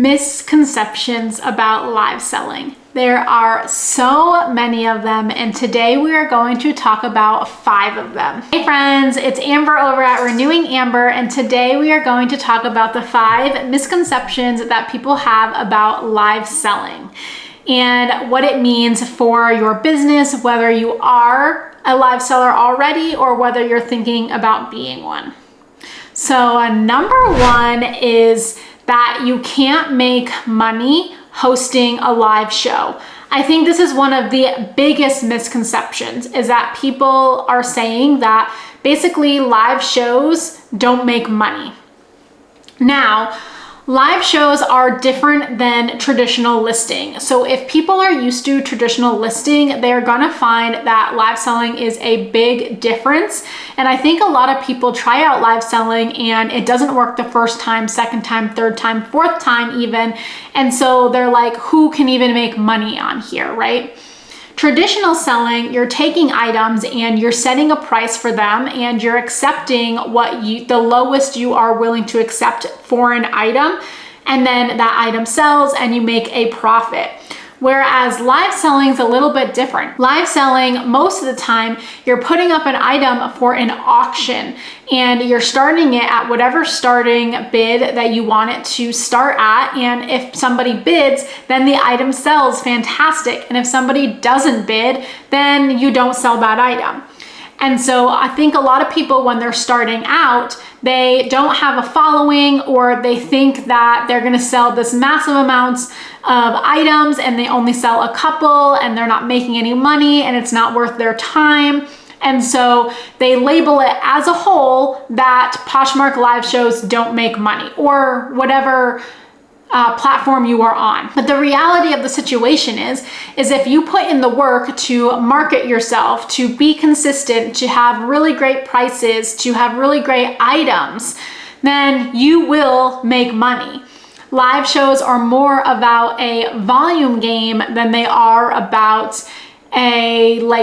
Misconceptions about live selling. There are so many of them, and today we are going to talk about 5 of them. Hey friends, it's Amber over at Renewing Amber, and today we are going to talk about the 5 misconceptions that people have about live selling and what it means for your business, whether you are a live seller already or whether you're thinking about being one. So number 1 is that you can't make money hosting a live show. I think this is one of the biggest misconceptions, is that people are saying that basically live shows don't make money. Now, live shows are different than traditional listing. So if people are used to traditional listing, they're gonna find that live selling is a big difference. And I think a lot of people try out live selling and it doesn't work the first time, second time, third time, fourth time even. And so they're like, who can even make money on here, right? Traditional selling, you're taking items and you're setting a price for them and you're accepting the lowest you are willing to accept for an item, and then that item sells and you make a profit. Whereas live selling is a little bit different. Live selling, most of the time, you're putting up an item for an auction and you're starting it at whatever starting bid that you want it to start at. And if somebody bids, then the item sells, fantastic. And if somebody doesn't bid, then you don't sell that item. And so I think a lot of people, when they're starting out, they don't have a following, or they think that they're gonna sell this massive amounts of items and they only sell a couple and they're not making any money and it's not worth their time. And so they label it as a whole that Poshmark live shows don't make money, or whatever platform you are on. But the reality of the situation is if you put in the work to market yourself, to be consistent, to have really great prices, to have really great items, then you will make money. Live shows are more about a volume game than they are about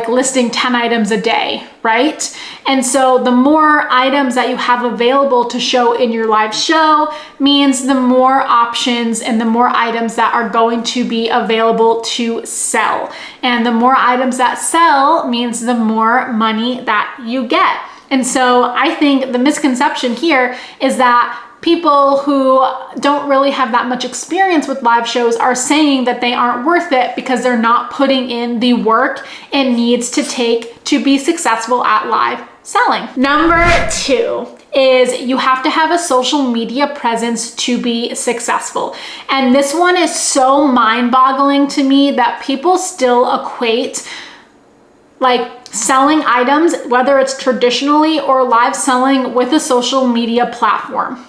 listing 10 items a day, right? And so the more items that you have available to show in your live show means the more options and the more items that are going to be available to sell. And the more items that sell means the more money that you get. And so I think the misconception here is that people who don't really have that much experience with live shows are saying that they aren't worth it because they're not putting in the work it needs to take to be successful at live selling. Number 2 is you have to have a social media presence to be successful. And this one is so mind-boggling to me that people still equate selling items, whether it's traditionally or live selling, with a social media platform.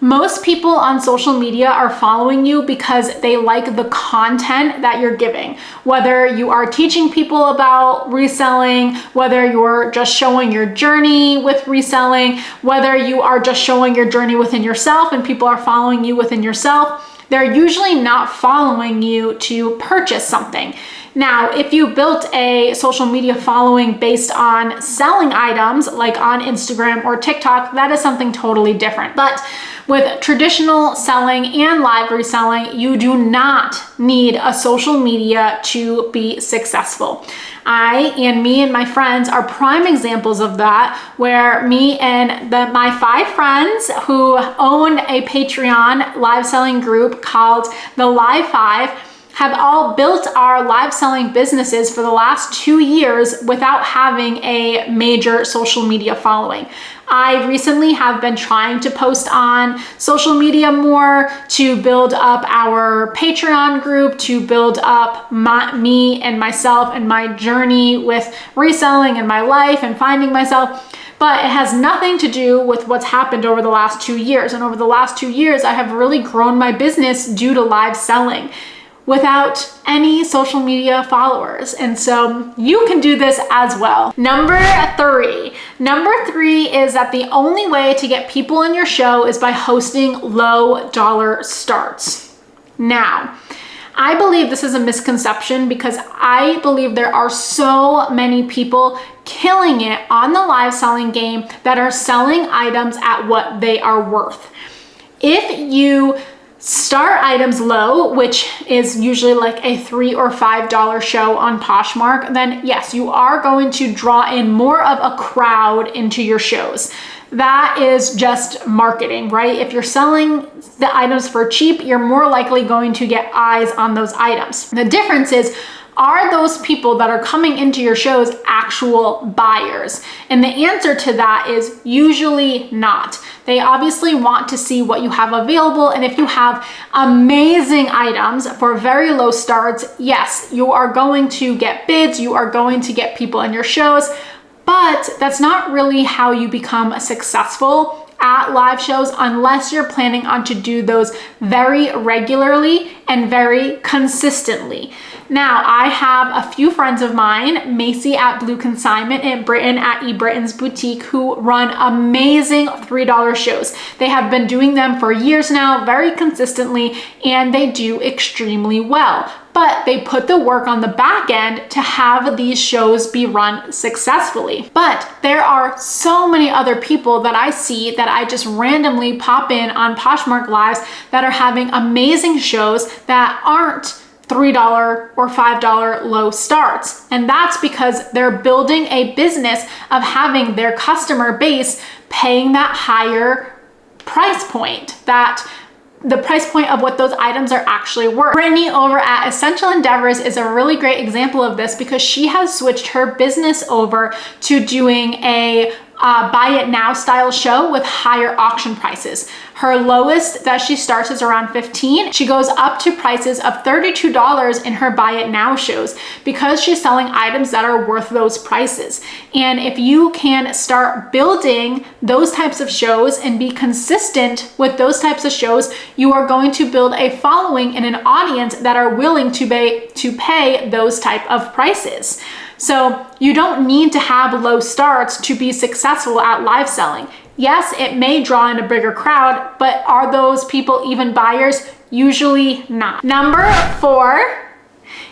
Most people on social media are following you because they like the content that you're giving. Whether you are teaching people about reselling, whether you're just showing your journey with reselling, whether you are just showing your journey within yourself and people are following you within yourself, they're usually not following you to purchase something. Now, if you built a social media following based on selling items, like on Instagram or TikTok, that is something totally different. But with traditional selling and live reselling, you do not need a social media to be successful. Me and my friends are prime examples of that, where me and my 5 friends who own a Patreon live selling group called the Live 5 have all built our live selling businesses for the last 2 years without having a major social media following. I recently have been trying to post on social media more to build up our Patreon group, to build up me and myself and my journey with reselling and my life and finding myself. But it has nothing to do with what's happened over the last 2 years. And over the last 2 years, I have really grown my business due to live selling without any social media followers. And so you can do this as well. Number 3 is that the only way to get people in your show is by hosting low dollar starts. Now, I believe this is a misconception because I believe there are so many people killing it on the live selling game that are selling items at what they are worth. If you start items low, which is usually like a $3 or $5 show on Poshmark, then yes, you are going to draw in more of a crowd into your shows. That is just marketing, right? If you're selling the items for cheap, you're more likely going to get eyes on those items. The difference is, are those people that are coming into your shows actual buyers? And the answer to that is usually not. They obviously want to see what you have available. And if you have amazing items for very low starts, yes, you are going to get bids, you are going to get people in your shows, but that's not really how you become successful at live shows unless you're planning on to do those very regularly and very consistently. Now, I have a few friends of mine, Macy at Blue Consignment and Britton at eBritton's Boutique, who run amazing $3 shows. They have been doing them for years now, very consistently, and they do extremely well. But they put the work on the back end to have these shows be run successfully. But there are so many other people that I see that I just randomly pop in on Poshmark Lives that are having amazing shows that aren't $3 or $5 low starts. And that's because they're building a business of having their customer base paying that higher price point, that the price point of what those items are actually worth. Brittany over at Essential Endeavors is a really great example of this because she has switched her business over to doing a buy it now style show with higher auction prices. Her lowest that she starts is around $15. She goes up to prices of $32 in her buy it now shows because she's selling items that are worth those prices. And if you can start building those types of shows and be consistent with those types of shows, you are going to build a following and an audience that are willing to pay those type of prices. So you don't need to have low starts to be successful at live selling. Yes, it may draw in a bigger crowd, but are those people even buyers? Usually not. Number 4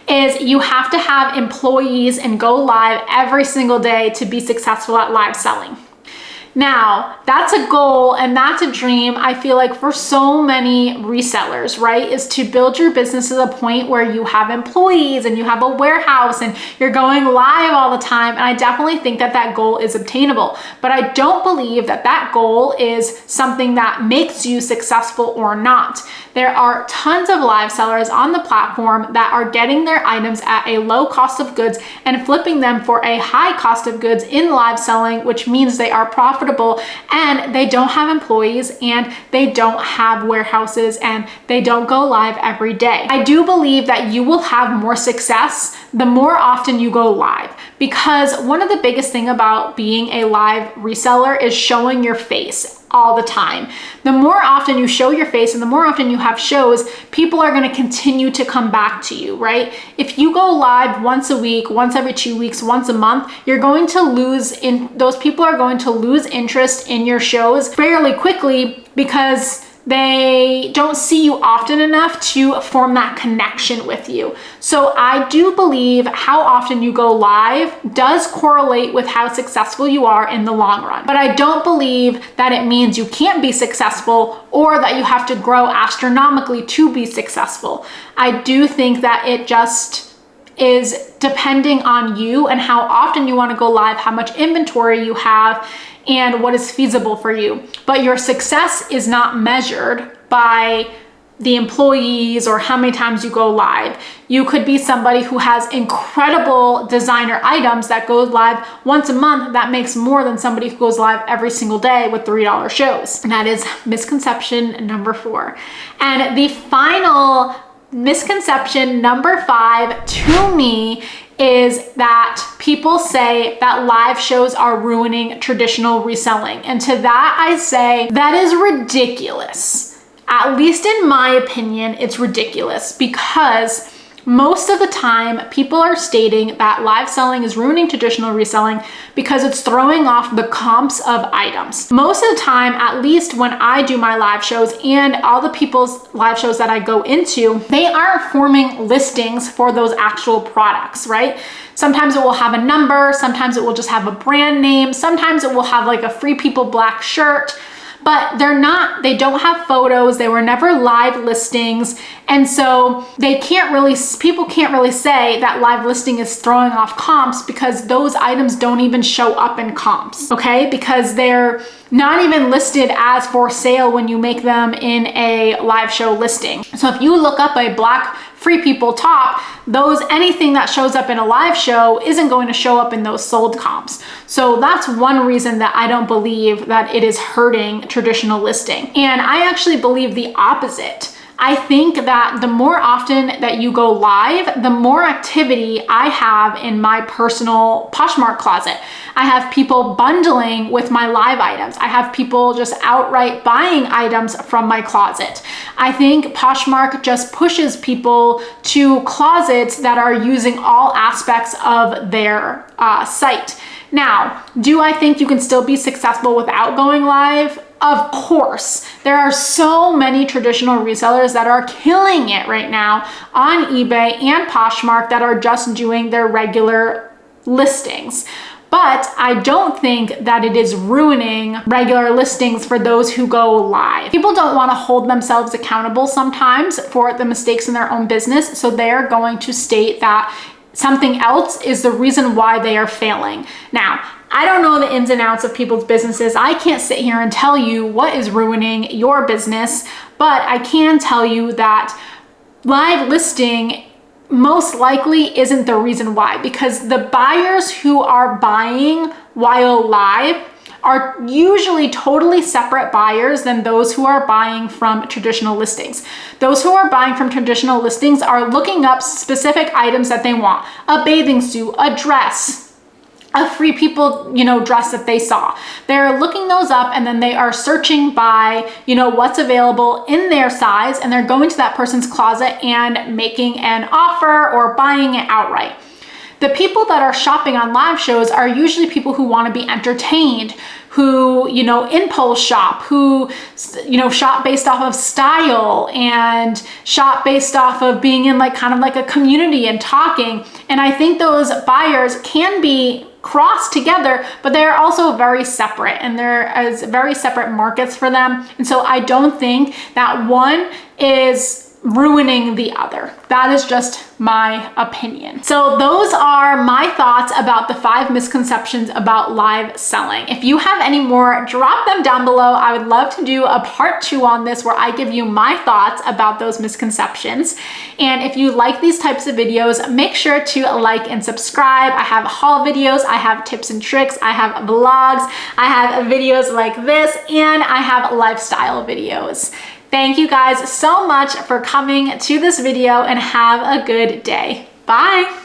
is you have to have employees and go live every single day to be successful at live selling. Now, that's a goal and that's a dream, I feel like, for so many resellers, right? Is to build your business to the point where you have employees and you have a warehouse and you're going live all the time. And I definitely think that that goal is obtainable, but I don't believe that that goal is something that makes you successful or not. There are tons of live sellers on the platform that are getting their items at a low cost of goods and flipping them for a high cost of goods in live selling, which means they are profitable and they don't have employees and they don't have warehouses and they don't go live every day. I do believe that you will have more success the more often you go live, because one of the biggest thing about being a live reseller is showing your face all the time. The more often you show your face and the more often you have shows, people are going to continue to come back to you, right? If you go live once a week, once every 2 weeks, once a month, you're going to those people are going to lose interest in your shows fairly quickly because they don't see you often enough to form that connection with you. So I do believe how often you go live does correlate with how successful you are in the long run. But I don't believe that it means you can't be successful or that you have to grow astronomically to be successful. I do think that it just is depending on you and how often you want to go live, how much inventory you have, and what is feasible for you. But your success is not measured by the employees or how many times you go live. You could be somebody who has incredible designer items that goes live once a month that makes more than somebody who goes live every single day with $3 shows. And that is misconception number 4. And the final misconception number 5 to me is that people say that live shows are ruining traditional reselling. And to that I say that is ridiculous. At least in my opinion, it's ridiculous, because most of the time people are stating that live selling is ruining traditional reselling because it's throwing off the comps of items. Most of the time, at least when I do my live shows and all the people's live shows that I go into, they aren't forming listings for those actual products, right? Sometimes it will have a number, sometimes it will just have a brand name, sometimes it will have like a Free People black shirt. but they don't have photos. They were never live listings. And so people can't really say that live listing is throwing off comps because those items don't even show up in comps, okay? Because they're not even listed as for sale when you make them in a live show listing. So if you look up a black Free People top, anything that shows up in a live show isn't going to show up in those sold comps. So that's one reason that I don't believe that it is hurting traditional listing. And I actually believe the opposite. I think that the more often that you go live, the more activity I have in my personal Poshmark closet. I have people bundling with my live items. I have people just outright buying items from my closet. I think Poshmark just pushes people to closets that are using all aspects of their site. Now, do I think you can still be successful without going live? Of course. There are so many traditional resellers that are killing it right now on eBay and Poshmark that are just doing their regular listings. But I don't think that it is ruining regular listings for those who go live. People don't want to hold themselves accountable sometimes for the mistakes in their own business, so they're going to state that something else is the reason why they are failing. Now, I don't know the ins and outs of people's businesses. I can't sit here and tell you what is ruining your business, but I can tell you that live listing most likely isn't the reason why, because the buyers who are buying while live are usually totally separate buyers than those who are buying from traditional listings. Those who are buying from traditional listings are looking up specific items that they want: a bathing suit, a dress, a Free People, dress that they saw. They're looking those up and then they are searching by, what's available in their size, and they're going to that person's closet and making an offer or buying it outright. The people that are shopping on live shows are usually people who want to be entertained, who, impulse shop, who, shop based off of style and shop based off of being in kind of like a community and talking. And I think those buyers can be crossed together, but they're also very separate, and there is very separate markets for them. And so I don't think that one is ruining the other. That is just my opinion. So those are my thoughts about the 5 misconceptions about live selling. If you have any more, drop them down below. I would love to do a part 2 on this where I give you my thoughts about those misconceptions. And if you like these types of videos, make sure to like and subscribe. I have haul videos, I have tips and tricks, I have vlogs, I have videos like this, and I have lifestyle videos. Thank you guys so much for coming to this video, and have a good day. Bye.